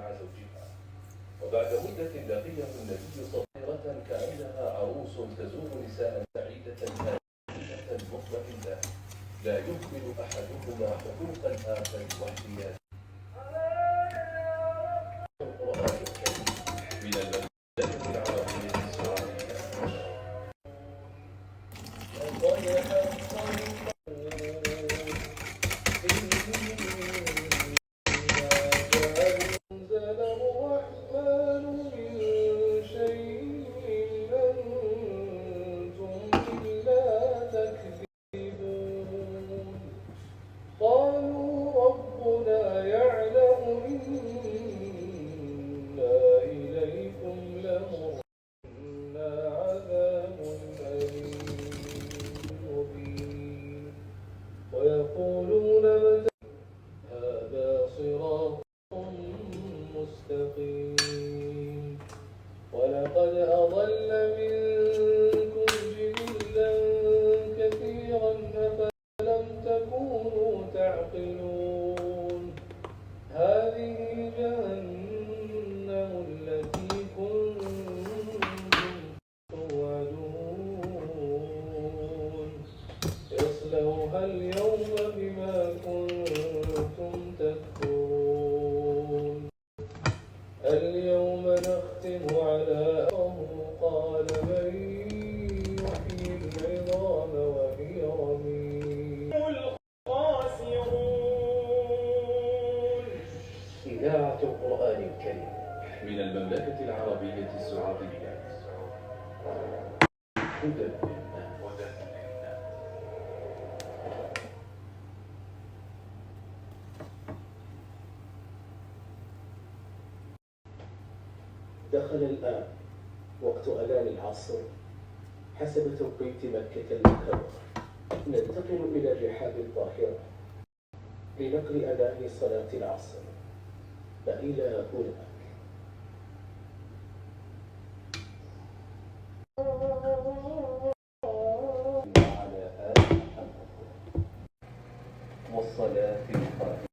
مع زوجها. وبعد مدة لقيه النبي صغيرة كأنها عروس تزور نساء سعيدة هادئة مطمئنة، لا يهمل أحدهما حقوق الآخر واحتياجه. القرآن الكريم من المملكة العربية السعودية. قالوا ربنا يعلم إنا إليكم لمرسلون عذاب أليم مبين ويقولون متى هذا صراط مستقيم ولقد أضل منكم جبلا كثيرا أفلم تكونوا تعقلون هذه جهنم التي كنتم توعدون اصلوها اليوم بما كنتم تكفرون اليوم نختم على قال من يحيي العظام وهي رميم الخاسرون. إذاعة القرآن الكريم من المملكة العربية السعودية. هدى للناس. دخل الآن وقت أذان العصر حسب توقيت مكة المكرمة. ننتقل إلى الرحاب الطاهرة لنقل أذان صلاة العصر. فإلى هناك. وعلى آل محمد والصلاة القائمة.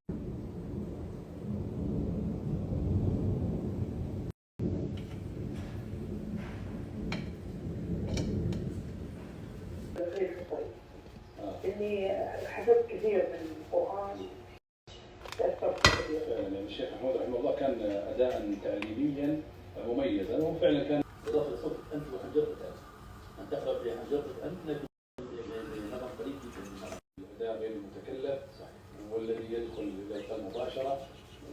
إني حفظت كثير من القرآن تأثرت كثير. فعلا الشيخ محمود رحمه الله كان أداء تعليميا مميزا وفعلا كان إضافة صوت أنت وحنجرتك أن تقرأ بحنجرتك أنت لكن نظر قريب جدا من الأداء غير المتكلف والذي يدخل إلى القلب مباشرة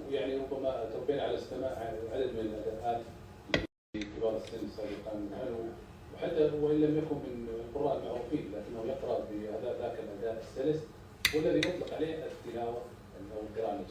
ويعني ربما تربينا على استماع عدد من الأداءات لكبار السن سابقا وحتى وإن لم يكن من القراء المعروفين لكنه يقرأ بهذا ذاك الأداء السلس والذي يطلق عليه التلاوة أو القراءة.